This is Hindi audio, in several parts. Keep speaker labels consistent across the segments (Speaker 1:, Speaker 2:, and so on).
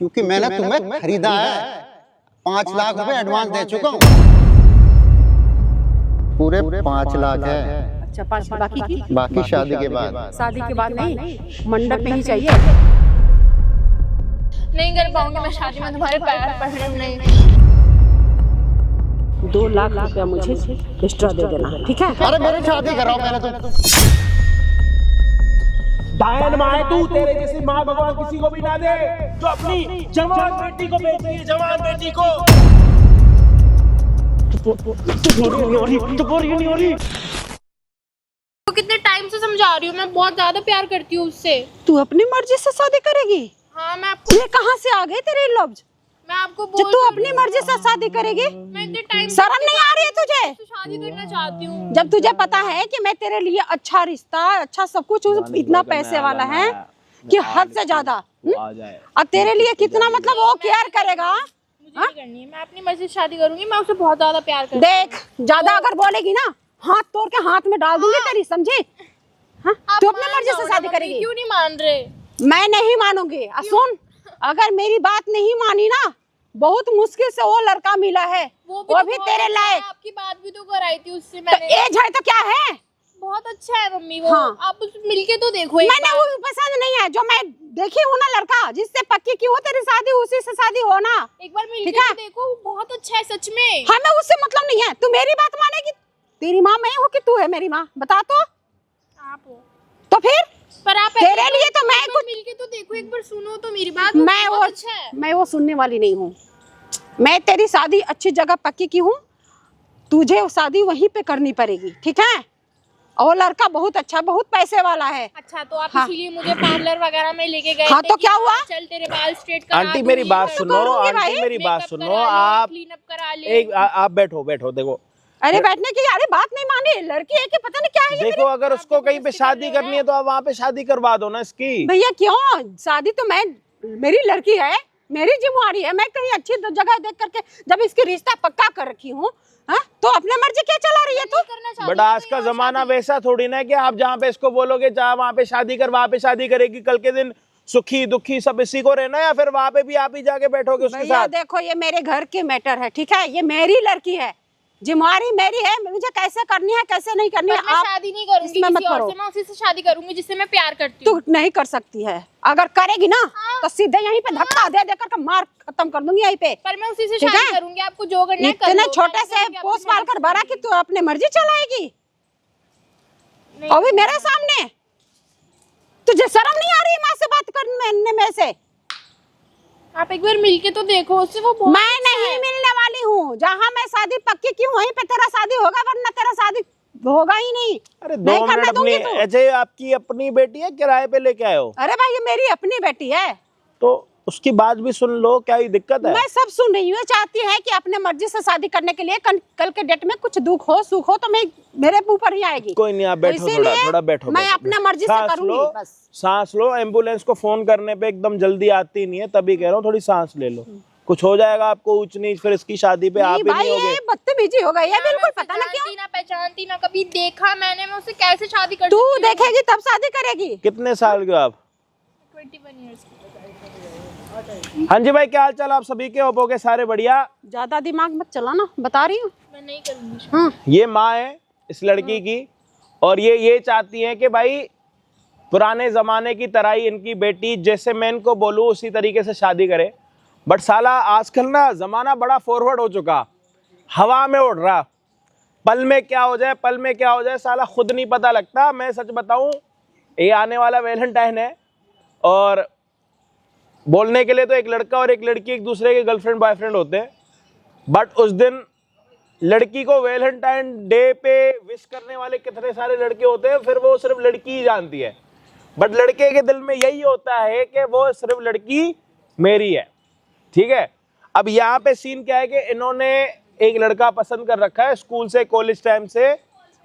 Speaker 1: क्योंकि मैंने तुम्हें खरीदा है। 5 लाख रुपए एडवांस दे चुका हूँ। पूरे 5 लाख है।
Speaker 2: अच्छा 5 बाकी की?
Speaker 1: बाकी शादी के बाद।
Speaker 2: शादी के बाद नहीं, मंडप में ही चाहिए।
Speaker 3: नहीं कर पाऊंगी मैं शादी में, तुम्हारे पैर पड़ रहे हैं। नहीं
Speaker 2: 2 लाख रुपया मुझे एक्स्ट्रा दे देना, ठीक है?
Speaker 1: अरे मेरी शादी कराओ पहले तुम।
Speaker 4: डायन माँ है तू, तेरे जैसी माँ भगवान किसी को भी ना दे जो अपनी जवान बेटी को बेच रही है, जवान बेटी को।
Speaker 3: तो कितने टाइम से समझा रही हूँ, मैं बहुत ज्यादा प्यार करती हूँ उससे।
Speaker 2: तू अपनी मर्जी से शादी करेगी?
Speaker 3: हाँ मैं आपको,
Speaker 2: ये कहाँ से आ गए तेरे लफ्ज?
Speaker 3: मैं आपको
Speaker 2: जो
Speaker 3: बोल
Speaker 2: तू अपनी मर्जी से शादी करेगी?
Speaker 3: मैं इतने टाइम
Speaker 2: शर्म नहीं आ रही है तुझे?
Speaker 3: से शादी करना चाहती हूँ।
Speaker 2: जब तुझे पता है कि मैं तेरे लिए अच्छा रिश्ता, अच्छा सब कुछ, इतना पैसे वाला है कि हद से ज्यादा, और तेरे लिए कितना मतलब वो केयर करेगा।
Speaker 3: मुझे नहीं करनी है, मैं अपनी मर्जी से शादी करूंगी। मैं उससे बहुत ज्यादा प्यार करती
Speaker 2: देख ज्यादा अगर बोलेगी ना, हाथ तोड़ के हाथ में डाल दूंगी तेरी, समझी? हाँ?
Speaker 3: हूँ।
Speaker 2: तू अपनी मर्जी से शादी करेगी?
Speaker 3: क्यों नहीं मान रहे?
Speaker 2: मैं नहीं मानूंगी। सुन, अगर मेरी बात नहीं मानी ना, बहुत मुश्किल से वो लड़का मिला है, वो भी
Speaker 3: तो
Speaker 2: तेरे लायक।
Speaker 3: आपकी बात भी तो कराई थी उससे
Speaker 2: तो
Speaker 3: मैंने।
Speaker 2: एज है तो क्या है?
Speaker 3: बहुत अच्छा है मम्मी वो।
Speaker 2: हाँ।
Speaker 3: आप उससे मिलके तो देखो एक
Speaker 2: मैंने
Speaker 3: बार।
Speaker 2: वो पसंद नहीं है जो मैं देखी हूँ ना, लड़का जिससे पक्की की हो तेरी शादी, उसी से शादी हो ना।
Speaker 3: एक बार मिलके
Speaker 2: ठीक है?
Speaker 3: तो देखो, वो बहुत अच्छा है सच में।
Speaker 2: हमें उससे मतलब नहीं है। तू मेरी बात मानेगी? तेरी माँ मैं हूँ कि तू है मेरी माँ? बता तो।
Speaker 3: आप हो
Speaker 2: तो फिर
Speaker 3: पर आप
Speaker 2: तेरे लिए तो मैं कुछ,
Speaker 3: मिलके तो देखो, एक बार सुनो तो मेरी बात।
Speaker 2: मैं वो सुनने वाली नहीं हूँ। मैं तेरी शादी अच्छी जगह पक्की की हूँ, तुझे शादी वहीं पे करनी पड़ेगी, ठीक है? और लड़का बहुत अच्छा, बहुत पैसे वाला है।
Speaker 3: अच्छा तो आप
Speaker 2: हाँ।
Speaker 3: इसीलिए मुझे पार्लर वगैरह में लेके गए
Speaker 2: हाँ,
Speaker 3: थे
Speaker 2: तो
Speaker 3: कि
Speaker 2: क्या हुआ?
Speaker 3: चल तेरे बाल स्ट्रेट करा
Speaker 4: आंटी मेरी
Speaker 3: दूंगी,
Speaker 4: बात
Speaker 3: मैं
Speaker 4: सुनो,
Speaker 2: करूंगी
Speaker 4: आंटी
Speaker 2: भाई।
Speaker 4: मेरी बात
Speaker 3: मेकअप
Speaker 4: सुनो।
Speaker 3: करा ले,
Speaker 4: आप
Speaker 3: क्लीनअप करा ले।
Speaker 4: एक आप बैठो देखो।
Speaker 2: अरे बैठने की, अरे बात नहीं मानी, लड़की है कि पता नहीं क्या है ये।
Speaker 4: देखो अगर उसको कहीं पे शादी करनी है तो आप वहाँ पे शादी करवा दो ना इसकी।
Speaker 2: भैया क्यों? शादी तो मैं, मेरी लड़की है, मेरी जिम्मेवारी है। मैं कहीं अच्छी जगह देख करके जब इसकी रिश्ता पक्का कर रखी हूँ, हाँ? तो अपने मर्जी क्या चला रही है तू?
Speaker 3: करना चाहती
Speaker 4: बट
Speaker 3: हूँ
Speaker 4: आज का
Speaker 3: मैं
Speaker 4: जमाना
Speaker 3: शादी।
Speaker 4: वैसा थोड़ी ना है कि आप जहाँ पे इसको बोलोगे चाहे वहाँ पे शादी कर, वहाँ पे शादी करेगी। कल के दिन सुखी दुखी सब इसी को रहना है, या फिर वहाँ पे भी आप ही जाके बैठोगे उसके
Speaker 2: भैया
Speaker 4: साथ?
Speaker 2: देखो ये मेरे घर के मैटर है, ठीक है? ये मेरी लड़की है, जिम्मेवारी मेरी है, मुझे कैसे करनी है कैसे नहीं करनी है
Speaker 3: पर मैं
Speaker 2: आप
Speaker 3: शादी नहीं करूंगी
Speaker 2: इसमें मत
Speaker 3: किसी और
Speaker 2: करो।
Speaker 3: से, मैं उसी से शादी करूंगी जिससे मैं प्यार करती
Speaker 2: तू
Speaker 3: हूँ।
Speaker 2: नहीं कर सकती है। अगर करेगी ना तो सीधे यहीं पे धक्का दे देकर के मार खत्म कर दूंगी यहीं पे।
Speaker 3: पर मैं उसी से
Speaker 2: ठीक
Speaker 3: शादी
Speaker 2: है?
Speaker 3: करूंगी, आपको जो करना है कर
Speaker 2: इतने
Speaker 3: लो।
Speaker 2: छोटे
Speaker 3: मैं
Speaker 2: से
Speaker 3: नहीं करूंगी,
Speaker 2: पोस
Speaker 3: आपकी
Speaker 2: पाल कर
Speaker 3: मर्जी
Speaker 2: बड़ा कि तू अपनी मर्जी चलाएगी,
Speaker 3: नहीं।
Speaker 2: और भी मेरे सामने? तुझे शर्म नहीं आ रही माँ से बात करने में से?
Speaker 3: आप एक बार मिलके तो देखो उससे, वो बहुत
Speaker 2: मैं
Speaker 3: अच्छा
Speaker 2: नहीं
Speaker 3: है।
Speaker 2: मिलने वाली हूँ। जहाँ मैं शादी पक्की की हूँ वहीं पे तेरा शादी होगा, वरना तेरा शादी होगा ही नहीं।
Speaker 4: अरे
Speaker 2: नहीं
Speaker 4: 2
Speaker 2: करने
Speaker 4: मिनट
Speaker 2: दूंगी
Speaker 4: अपनी
Speaker 2: तू।
Speaker 4: ऐसे आपकी अपनी बेटी है, किराए पे लेके आए हो
Speaker 2: अरे भाई ये मेरी अपनी बेटी है,
Speaker 4: तो उसकी बात भी सुन लो, क्या ही दिक्कत है?
Speaker 2: मैं सब सुन रही हूँ। चाहती है कि अपने मर्जी से शादी करने के लिए कल के डेट में कुछ दुख हो सुख हो तो मैं मेरे ऊपर ही आएगी।
Speaker 4: कोई नहीं, आप बैठो,
Speaker 2: इसीलिए
Speaker 4: थोड़ा बैठो।
Speaker 2: मैं अपने मर्जी से
Speaker 4: सांस
Speaker 2: करूंगी
Speaker 4: लो,
Speaker 2: बस।
Speaker 4: सांस लो। एम्बुलेंस को फोन करने पे एकदम जल्दी आती नहीं है, तभी कह रहा हूँ थोड़ी सांस ले लो। कुछ हो जाएगा आपको ऊंच नीच, फिर इसकी शादी पे आप
Speaker 2: नहीं
Speaker 4: ही
Speaker 2: भाई
Speaker 4: नहीं होगे।
Speaker 2: ये बदतमीजी हो गई है बिल्कुल,
Speaker 3: मैं
Speaker 2: पता ना
Speaker 3: उसे
Speaker 2: क्यों।
Speaker 3: जानती ना पहचानती ना कभी देखा मैंने, मैं उसे कैसे शादी कर
Speaker 2: तू
Speaker 3: सकती हूँ?
Speaker 2: देखेगी तब शादी करेगी।
Speaker 4: कितने साल के हो आप?
Speaker 3: 21 years की।
Speaker 4: हाँ जी भाई, क्या हाल चाल आप सभी के? होपोगे सारे बढ़िया?
Speaker 2: ज्यादा दिमाग मत चलाना, बता रही हूँ।
Speaker 3: मैं नहीं करूंगी।
Speaker 2: हाँ
Speaker 4: ये माँ है इस लड़की की, और ये चाहती है कि भाई पुराने जमाने की तरह ही इनकी बेटी, जैसे मैं इनको बोलूँ उसी तरीके से शादी करे। बट साला आजकल ना जमाना बड़ा फॉरवर्ड हो चुका, हवा में उड़ रहा। पल में क्या हो जाए, पल में क्या हो जाए, साला खुद नहीं पता लगता। मैं सच बताऊं, ये आने वाला वैलेंटाइन है, और बोलने के लिए तो एक लड़का और एक लड़की एक दूसरे के गर्लफ्रेंड बॉयफ्रेंड होते हैं, बट उस दिन लड़की को वैलेंटाइन डे पे विश करने वाले कितने सारे लड़के होते हैं, फिर वो सिर्फ लड़की ही जानती है। बट लड़के के दिल में यही होता है कि वो सिर्फ लड़की मेरी है, ठीक है? अब यहाँ पे सीन क्या है कि इन्होंने एक लड़का पसंद कर रखा है स्कूल से, कॉलेज टाइम से,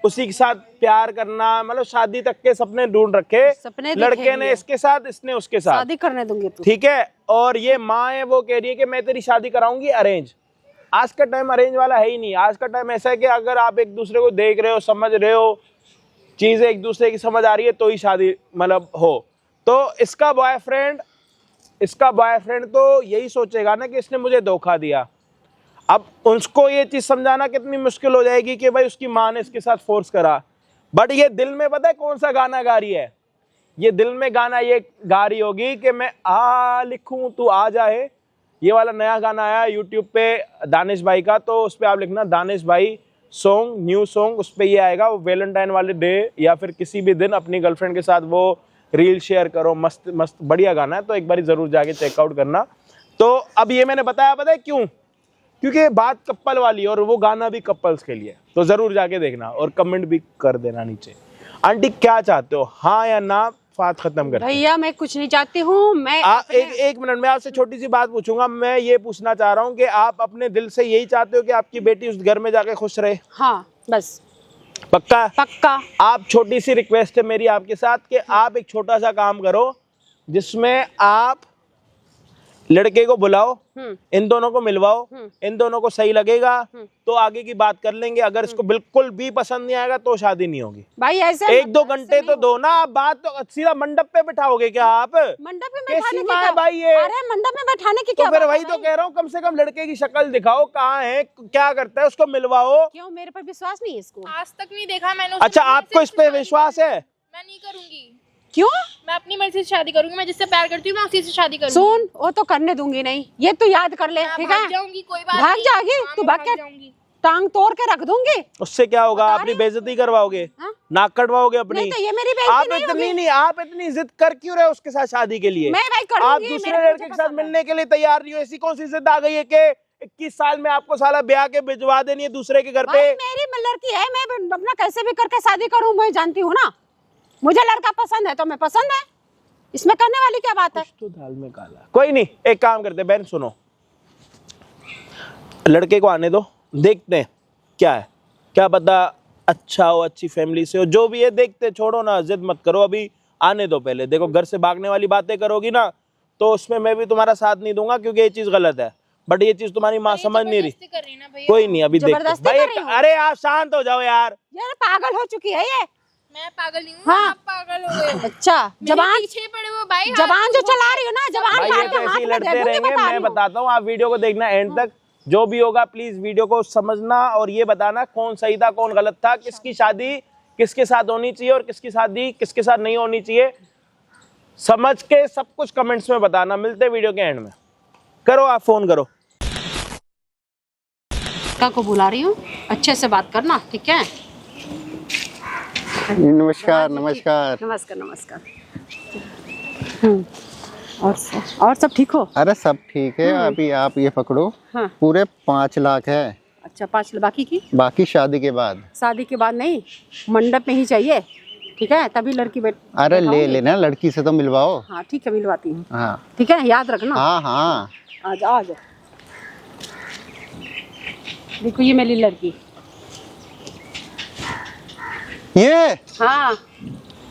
Speaker 4: उसी के साथ प्यार करना, मतलब शादी तक के सपने ढूंढ रखे।
Speaker 2: सपने
Speaker 4: लड़के ने इसके साथ, इसने उसके साथ
Speaker 2: शादी करने दूंगी तू।
Speaker 4: ठीक है? और ये माँ है, वो कह रही है कि मैं तेरी शादी कराऊंगी अरेंज। आज का टाइम अरेंज वाला है ही नहीं। आज का टाइम ऐसा है कि अगर आप एक दूसरे को देख रहे हो, समझ रहे हो, चीजें एक दूसरे की समझ आ रही है, तो ही शादी मतलब हो। तो इसका बॉयफ्रेंड इसका बॉयफ्रेंड तो यही सोचेगा ना कि इसने मुझे धोखा दिया। अब उसको ये चीज समझाना कितनी मुश्किल हो जाएगी कि भाई उसकी माँ ने इसके साथ फोर्स करा। बट ये दिल में पता है कौन सा गाना गा रही है? ये दिल में गाना ये गा रही होगी कि मैं आ लिखूं तू आ जाए। ये वाला नया गाना आया यूट्यूब पे दानिश भाई का, तो उस पर आप लिखना दानिश भाई सॉन्ग, न्यू सॉन्ग, उस पर ये आएगा। वो वैलेंटाइन वाले डे या फिर किसी भी दिन अपनी गर्लफ्रेंड के साथ वो रील शेयर करो, मस्त मस्त बढ़िया गाना है, तो एक बार जरूर जाके चेकआउट करना। तो अब ये मैंने बताया पता है क्यों? क्योंकि बात कपल वाली है और वो गाना भी कपल्स के लिए, तो जरूर जाके देखना और कमेंट भी कर देना नीचे। आंटी क्या चाहते हो, हाँ या ना? बात खत्म कर
Speaker 2: भैया मैं कुछ नहीं चाहती हूँ। मैं
Speaker 4: एक मिनट में आपसे छोटी सी बात पूछूंगा। मैं ये पूछना चाह रहा हूँ कि आप अपने दिल से यही चाहते हो कि आपकी बेटी उस घर में जाके खुश रहे?
Speaker 2: हाँ बस।
Speaker 4: पक्का?
Speaker 2: पक्का।
Speaker 4: आप छोटी सी रिक्वेस्ट है मेरी आपके साथ कि आप एक छोटा सा काम करो जिसमें आप लड़के को बुलाओ, इन दोनों को मिलवाओ, इन दोनों को सही लगेगा तो आगे की बात कर लेंगे। अगर इसको बिल्कुल भी पसंद नहीं आएगा तो शादी नहीं होगी।
Speaker 2: भाई ऐसे
Speaker 4: 1-2 घंटे तो दो ना। आप बात तो सीधा मंडप पे बैठाओगे क्या आप?
Speaker 2: मंडप में बैठाने की क्या?
Speaker 4: भाई ये
Speaker 2: अरे मंडप में बैठाने की क्या?
Speaker 4: तो फिर वही तो कह रहा हूँ, कम से कम लड़के की शक्ल दिखाओ, कहाँ है, क्या करता है, उसको मिलवाओ।
Speaker 2: क्यों मेरे पर विश्वास नहीं है इसको?
Speaker 3: आज तक नहीं देखा मैंने।
Speaker 4: अच्छा आपको इस पे विश्वास है?
Speaker 3: मैं नहीं करूंगी।
Speaker 2: क्यों?
Speaker 3: मैं अपनी मर्जी से शादी करूंगी। मैं जिससे प्यार करती हूँ मैं उसी से शादी करूंगी।
Speaker 2: सुन, वो तो करने दूंगी नहीं, ये तू याद कर ले, ठीक है?
Speaker 3: भाग जाऊंगी, कोई बात
Speaker 2: भाग
Speaker 3: नहीं।
Speaker 2: जाएगी
Speaker 3: हाँ,
Speaker 2: तू,
Speaker 3: मैं
Speaker 2: भाग के
Speaker 3: जाऊंगी।
Speaker 2: टांग तोड़ के रख दूंगी।
Speaker 4: उससे क्या होगा? अपनी बेइज्जती करवाओगे,
Speaker 2: हाँ?
Speaker 4: नाक कटवाओगे अपनी।
Speaker 2: नहीं तो ये मेरी बेइज्जती
Speaker 4: आप
Speaker 2: नहीं होगी।
Speaker 4: इतनी आप इतनी जिद कर क्यों रहे हो उसके साथ शादी के लिए?
Speaker 2: मैं भाई कर
Speaker 4: आप
Speaker 2: दूंगी,
Speaker 4: दूसरे
Speaker 2: मेरे
Speaker 4: लड़के के साथ मिलने के लिए तैयार नहीं हो। ऐसी कौन सी जिद आ गई है कि 21 साल में आपको साला ब्याह के भिजवा देनी है दूसरे के घर पे?
Speaker 2: भाई मेरी लड़की है, मैं अपना कैसे भी करके शादी करूं, मैं जानती हूँ ना। मुझे लड़का पसंद है तो मैं पसंद है, इसमें करने वाली क्या बात है?
Speaker 4: तो दाल में काला। कोई नहीं, एक काम करते बहन, सुनो, लड़के को आने दो, देखते हैं क्या है, क्या पता अच्छा हो, अच्छी फैमिली से हो, जो भी है देखते। छोड़ो ना, जिद मत करो, अभी आने दो पहले। देखो घर से भागने वाली बातें करोगी ना तो उसमें मैं भी तुम्हारा साथ नहीं दूंगा, क्योंकि ये चीज गलत है। बट ये चीज तुम्हारी माँ समझ नहीं रही। कोई नहीं, अभी देखते भाई। अरे आप शांत हो जाओ यार।
Speaker 2: यार पागल हो चुकी है ये।
Speaker 3: मैं पागल नहीं हूँ।
Speaker 2: हाँ।
Speaker 3: आप पागल हो गए।
Speaker 2: अच्छा जबान
Speaker 3: पीछे पड़े हुए भाई।
Speaker 2: जबान जो चला रही हो ना, जबान
Speaker 4: भाई ये
Speaker 2: काट
Speaker 4: तो
Speaker 2: के
Speaker 4: ऐसे
Speaker 2: हाथ
Speaker 4: ही
Speaker 2: में
Speaker 4: लड़ते
Speaker 2: दे दूंगी,
Speaker 4: रहेंगे।
Speaker 2: बता रही
Speaker 4: मैं
Speaker 2: हूँ।
Speaker 4: बताता हूँ, आप वीडियो को देखना एंड तक। जो भी होगा प्लीज वीडियो को समझना और ये बताना कौन सही था कौन गलत था, किसकी शादी किसके साथ होनी चाहिए और किसकी शादी किसके साथ नहीं होनी चाहिए, समझ के सब कुछ कमेंट्स में बताना। मिलते वीडियो के एंड में। करो आप फोन करो।
Speaker 2: को बुला रही हूँ, अच्छे से बात करना, ठीक है?
Speaker 1: नमस्कार नमस्कार।
Speaker 2: नमस्कार नमस्कार। और सब ठीक हो?
Speaker 1: अरे सब ठीक है। अभी आप ये पकड़ो,
Speaker 2: हाँ।
Speaker 1: पूरे 5 लाख है।
Speaker 2: अच्छा 5 बाकी की?
Speaker 1: बाकी शादी के बाद।
Speaker 2: शादी के बाद नहीं, मंडप में ही चाहिए, ठीक है? तभी लड़की बैठ।
Speaker 1: अरे ले लेना, लड़की से तो मिलवाओ।
Speaker 2: हाँ ठीक है, मिलवाती हूँ।
Speaker 1: हाँ
Speaker 2: ठीक है, याद रखना।
Speaker 1: हाँ हाँ।
Speaker 2: आजा आजा। देखो ये मेरी लड़की।
Speaker 1: ये
Speaker 2: हाँ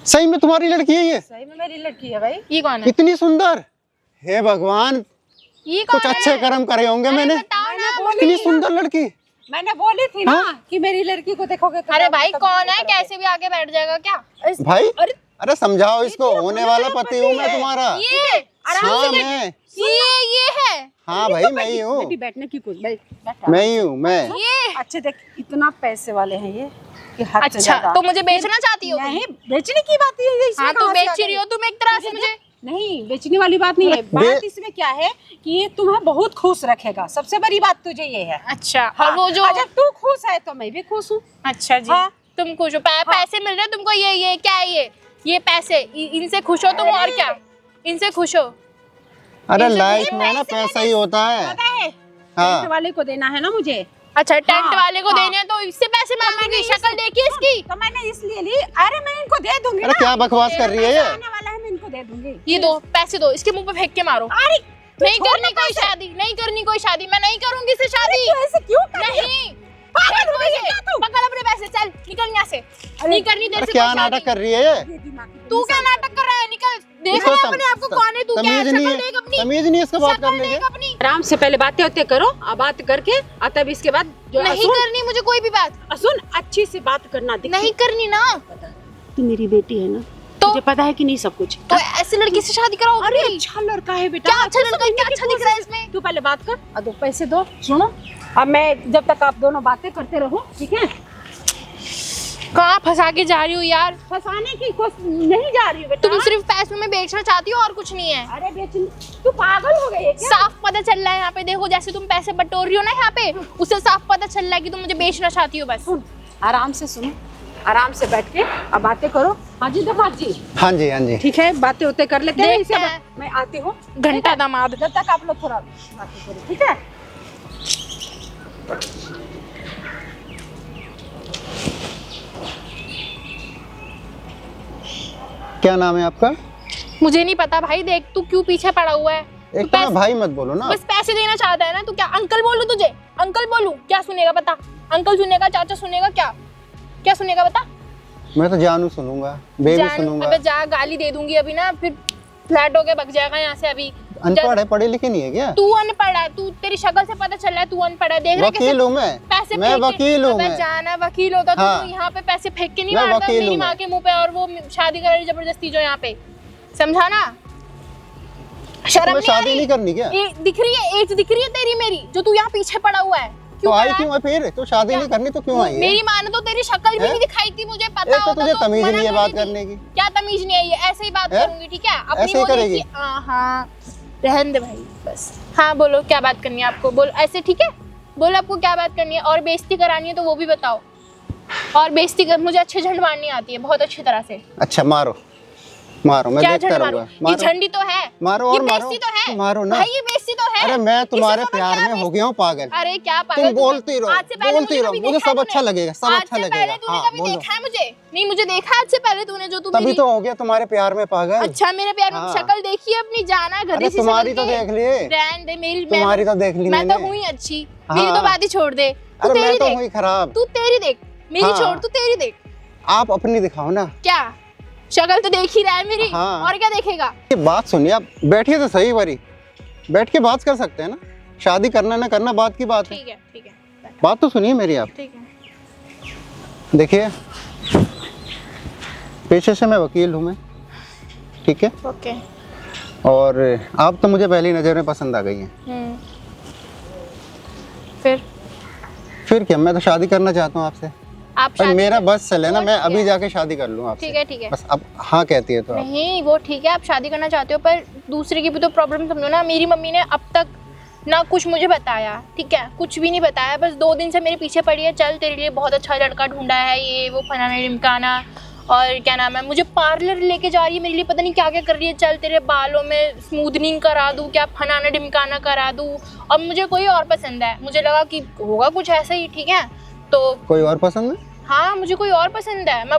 Speaker 1: सही में तुम्हारी लड़की है? ये
Speaker 2: सही में मेरी लड़की है भाई।
Speaker 3: ये कौन है?
Speaker 1: कितनी सुंदर। हे भगवान,
Speaker 3: ये कौन
Speaker 1: कुछ अच्छे कर्म करे होंगे मैंने। इतनी सुंदर लड़की।
Speaker 2: मैंने बोली थी ना कि मेरी लड़की को देखोगे तो
Speaker 3: अरे भाई कौन है? कैसे भी आगे बैठ जाएगा क्या?
Speaker 1: भाई अरे समझाओ इसको, होने वाला पति हूँ मैं तुम्हारा।
Speaker 3: ये
Speaker 1: हाँ मैं।
Speaker 3: ये है।
Speaker 1: हाँ भाई मैं ही हूँ।
Speaker 2: बेटी बैठने की कुछ
Speaker 1: मैं ही हूँ मैं।
Speaker 3: ये
Speaker 2: अच्छे देख, इतना पैसे वाले हैं ये कि हद से
Speaker 3: अच्छा
Speaker 2: ज्यादा।
Speaker 3: तो मुझे बेचना चाहती हो?
Speaker 2: नहीं बेचने की बात ये इसमें
Speaker 3: हाँ तो
Speaker 2: कहाँ से
Speaker 3: बेच
Speaker 2: आ
Speaker 3: ही रही हो तुम एक तरह से मुझे।
Speaker 2: नहीं बेचने वाली बात नहीं है। बात इसमें क्या है कि ये तुम्हें बहुत खुश रखेगा, सबसे बड़ी बात तुझे ये है।
Speaker 3: अच्छा
Speaker 2: हाँ,
Speaker 3: और वो जो
Speaker 2: जब तू खुश है तो मैं भी खुश हूँ।
Speaker 3: अच्छा जी
Speaker 2: हाँ।
Speaker 3: तुम खुश हो? पैसे मिल रहे हैं तुमको? ये क्या है? ये पैसे इनसे खुश हो तुम? और क्या इनसे खुश हो?
Speaker 1: अरे लाइफ में ना पैसा ही होता है।
Speaker 2: पता है
Speaker 1: हाँ।
Speaker 2: टेंट वाले को देना है ना मुझे।
Speaker 3: अच्छा टेंट
Speaker 2: हाँ,
Speaker 3: वाले को देने हैं तो इससे पैसे मांगोगी? शक्ल देखिए इसकी।
Speaker 2: तो मैंने इसलिए ली। अरे मैं इनको दे दूंगी
Speaker 1: अरे
Speaker 2: ना।
Speaker 1: क्या बकवास कर रही है ये?
Speaker 2: आने वाला है, मैं इनको दे दूंगी।
Speaker 3: ये दो पैसे दो, इसके मुंह पे फेंक के मारो।
Speaker 2: अरे
Speaker 3: नहीं करनी कोई शादी, नहीं करनी कोई शादी, मैं नहीं करूंगी इससे शादी।
Speaker 2: तू ऐसे क्यों कर रही है?
Speaker 3: नहीं
Speaker 2: पागल हो गई है क्या तू?
Speaker 3: पकड़ अपने पैसे, चल निकल यहाँ से। नहीं करनी तेरे
Speaker 1: अरे
Speaker 3: से
Speaker 1: क्या
Speaker 3: कोई
Speaker 1: नाटक
Speaker 3: शादी।
Speaker 1: कर रही है ये?
Speaker 2: ये दिमाग की
Speaker 3: तू क्या नाटक कर रहा है? निकल। देख
Speaker 1: इसको
Speaker 3: रहा अपने आप को कौन है तू? क्या है?
Speaker 1: तमीज नहीं
Speaker 3: शक्ल
Speaker 1: है,
Speaker 3: देख अपनी।
Speaker 1: तमीज नहीं है इसको बात
Speaker 3: शक्ल
Speaker 1: करने
Speaker 3: देख
Speaker 1: की।
Speaker 3: अपनी।
Speaker 2: आराम से पहले बातें होते करो, अब बात करके तब इसके बाद जो
Speaker 3: नहीं करनी मुझे कोई भी बात।
Speaker 2: सुन अच्छी से बात करना।
Speaker 3: नहीं करनी ना।
Speaker 2: तू मेरी बेटी है ना, तुझे पता है कि नहीं सब कुछ?
Speaker 3: तो ऐसे लड़की से शादी कराओ?
Speaker 2: अरे अच्छा लड़का है बेटा,
Speaker 3: क्या अच्छा लड़का है, क्या अच्छा दिख रहा है इसमें?
Speaker 2: तू पहले बात कर, दो पैसे दो। सुनो, अब मैं जब तक आप दोनों बातें करते रहो, ठीक है?
Speaker 3: कहाँ फंसा के जा रही हो यार?
Speaker 2: फंसाने की कोशिश नहीं जा रही हूँ बेटा।
Speaker 3: तुम सिर्फ पैसों में बेचना चाहती हो और कुछ नहीं है।
Speaker 2: अरे बेचन, तू पागल हो गई है क्या?
Speaker 3: साफ पता चल रहा है यहाँ पे, देखो जैसे तुम पैसे बटोर रही हो ना यहाँ पे, उससे साफ पता चल रहा है कि तुम मुझे बेचना चाहती हो बस।
Speaker 2: सुन, आराम से सुनो, आराम से बैठ के अब बातें करो। हाँ जी दमाद जी।
Speaker 1: हाँ जी, हाँ जी।
Speaker 2: ठीक है, बातें होते कर लेते हैं।
Speaker 3: देखते
Speaker 2: इसे
Speaker 3: हैं।
Speaker 2: मैं आती हूँ।
Speaker 3: घंटा दामाद।
Speaker 2: जब तक आप लोग थोड़ा बातें करो, ठीक है?
Speaker 1: क्या नाम है आपका?
Speaker 3: मुझे नहीं पता भाई, देख तू क्यों पीछे पड़ा हुआ है। तू
Speaker 1: एक तो ना भाई मत बोलो ना।
Speaker 3: बस पैसे देना चाहता है ना, तो क्या अंकल बोलूं तुझे? अंकल बोलूं? क्या सुनेगा बता? अंकल सुनेगा, चाचा सुनेगा, क्या सुनेगा बता?
Speaker 1: मैं तो जानू सुनूंगा, बेबी सुनूंगा।
Speaker 3: अबे जा, गाली दे दूंगी अभी ना, फिर फ्लैट होके भग जाएगा यहाँ से अभी।
Speaker 1: अनपढ़ है, पढ़े लिखे नहीं है क्या?
Speaker 3: तू अनपढ़ है, तू तेरी शक्ल से पता चल रहा है तू अनपढ़ है। देख रहा है कैसे
Speaker 1: वकील हूँ मैं,
Speaker 3: पैसे
Speaker 1: मैं
Speaker 3: फेंक के-
Speaker 1: वकील हूँ
Speaker 3: अबे
Speaker 1: मैं।
Speaker 3: जाना वकील होता तो
Speaker 1: हाँ।
Speaker 3: तू यहाँ पे पैसे फेंक के नहीं
Speaker 1: मैं
Speaker 3: मारता
Speaker 1: वकील
Speaker 3: मेरी
Speaker 1: हूँ
Speaker 3: माँ
Speaker 1: मैं।
Speaker 3: के मुंह पे, और वो शादी कर रही जबरदस्ती जो यहाँ पे, समझा ना? शर्म
Speaker 1: तुम्हें
Speaker 3: नहीं आ
Speaker 1: शादी
Speaker 3: रही?
Speaker 1: नहीं करनी क्या?
Speaker 3: दिख रही है एज, दिख रही है तेरी मेरी, जो तू यहाँ पीछे पड़ा हुआ है।
Speaker 1: तो आई
Speaker 3: पड़ा
Speaker 1: क्यों है फिर? तो शादी नहीं करनी तो क्यों आई है?
Speaker 3: मेरी माँ ने तो तेरी शक्ल भी
Speaker 1: हैं?
Speaker 3: नहीं दिखाई थी, मुझे पता
Speaker 1: एक तो
Speaker 3: होता
Speaker 1: तुझे
Speaker 3: तो
Speaker 1: तमीज
Speaker 3: मना
Speaker 1: नहीं है
Speaker 3: कर
Speaker 1: बात
Speaker 3: देती।
Speaker 1: करने की।
Speaker 3: क्या तमीज नहीं है ये? ऐसे ही बात
Speaker 1: हैं?
Speaker 3: करूंगी, ठीक है? अपनी
Speaker 1: ऐसे ही
Speaker 3: वो
Speaker 1: करेगी?
Speaker 3: देखी- हाँ, रहने दे भाई बस। हाँ बोलो, क्या बात करनी है आपको? बोल ऐसे, ठीक है? बोलो आपको क्या बात करनी है, और बेइज्जती करानी है तो वो भी बताओ। और बेइज्जती कर, मुझे अच्छे झंड मारनी आती है बहुत अच्छी तरह से।
Speaker 1: अच्छा मारो, मारो, मैं
Speaker 3: क्या
Speaker 1: देखता
Speaker 3: झंड
Speaker 1: रहूंगा।
Speaker 3: मारूं? ये झंडी तो है,
Speaker 1: मारो
Speaker 3: ये
Speaker 1: और मारो।
Speaker 3: बेइज्जती तो है,
Speaker 1: मारो ना।
Speaker 3: भाई ये बेइज्जती तो है।
Speaker 1: अरे मैं तुम्हारे
Speaker 3: किसी को
Speaker 1: प्यार
Speaker 3: क्या
Speaker 1: में हो गया हूँ पागल।
Speaker 3: अरे क्या पागल
Speaker 1: तुम बोलती रहो,
Speaker 3: आज से पहले
Speaker 1: बोलती
Speaker 3: मुझे
Speaker 1: रहो,
Speaker 3: कभी
Speaker 1: मुझे
Speaker 3: देखा
Speaker 1: सब
Speaker 3: है
Speaker 1: अच्छा
Speaker 3: तूने?
Speaker 1: लगेगा, सब
Speaker 3: आज
Speaker 1: अच्छा
Speaker 3: से
Speaker 1: लगेगा।
Speaker 3: पहले तूने
Speaker 1: हाँ,
Speaker 3: कभी
Speaker 1: बोलो।
Speaker 3: देखा है मुझे? नहीं, मुझे देखा आज से पहले तूने, जो तू
Speaker 1: तभी
Speaker 3: मेरी
Speaker 1: तो हो गया तुम्हारे प्यार में पागल।
Speaker 3: अच्छा मेरे प्यार में
Speaker 1: हाँ।
Speaker 3: शक्ल देखी है अपनी, जाना गधी
Speaker 1: अरे
Speaker 3: सी
Speaker 1: तुम्हारी
Speaker 3: शक्ल
Speaker 1: तो
Speaker 3: की।
Speaker 1: देख लिए,
Speaker 3: रहने दे मेरी,
Speaker 1: तुम्हारी तो देख ली
Speaker 3: मैं तो
Speaker 1: मैंने।
Speaker 3: हुई अच्छी,
Speaker 1: हाँ।
Speaker 3: मेरी तो बात ही छोड़ दे। तू
Speaker 1: अरे मैं
Speaker 3: तेरी
Speaker 1: तो
Speaker 3: देख,
Speaker 1: हुई खराब।
Speaker 3: तू तेरी देख, मेरी
Speaker 1: हाँ।
Speaker 3: छोड़, तू तेरी देख।
Speaker 1: आप अपनी दिखाओ ना।
Speaker 3: क्या शक्ल तो देख ही रहा है मेरी,
Speaker 1: हाँ।
Speaker 3: और क्या देखेगा?
Speaker 1: ये बात सुनिए, आप बैठिए तो सही बारी, बैठ के बात कर सकते हैं ना। शादी करना ना करना बात की बात है।
Speaker 3: ठीक है, ठीक है,
Speaker 1: बात तो सुनिए मेरी आप।
Speaker 3: ठीक है।
Speaker 1: देखिए, पेशे से मैं वकील हूँ मैं, ठीक है?
Speaker 3: ओके।
Speaker 1: और आप तो मुझे पहली नज़र में पसंद आ गई हैं। फिर क्या, मैं तो शादी करना चाहता हूँ आपसे।
Speaker 3: आप
Speaker 1: पर
Speaker 3: शादी
Speaker 1: मेरा
Speaker 3: कर-
Speaker 1: बस चले ना,
Speaker 3: वो
Speaker 1: मैं
Speaker 3: ठीक
Speaker 1: अभी
Speaker 3: है।
Speaker 1: जाके शादी कर लूँ आपसे।
Speaker 3: ठीक है, ठीक है।
Speaker 1: बस अब हाँ कहती है तो आप।
Speaker 3: नहीं वो ठीक है, आप शादी करना चाहते हो, पर दूसरे की भी तो प्रॉब्लम समझो ना। मेरी मम्मी ने अब तक ना कुछ मुझे बताया, ठीक है? कुछ भी नहीं बताया, बस 2 दिन से मेरे पीछे पड़ी है, चल तेरे लिए बहुत अच्छा लड़का ढूंढा है, ये वो फलाना ढिमकाना, और क्या नाम है, मुझे पार्लर लेके जा रही है, मेरे लिए पता नहीं क्या क्या कर रही है, चल तेरे बालों में स्मूदनिंग करा दूँ, क्या फलाना ढिमकाना करा दूँ। और मुझे कोई और पसंद है, मुझे लगा कि होगा कुछ ऐसा ही, ठीक है? तो
Speaker 1: कोई और पसंद है?
Speaker 3: हाँ, मुझे कोई और पसंद है। मैं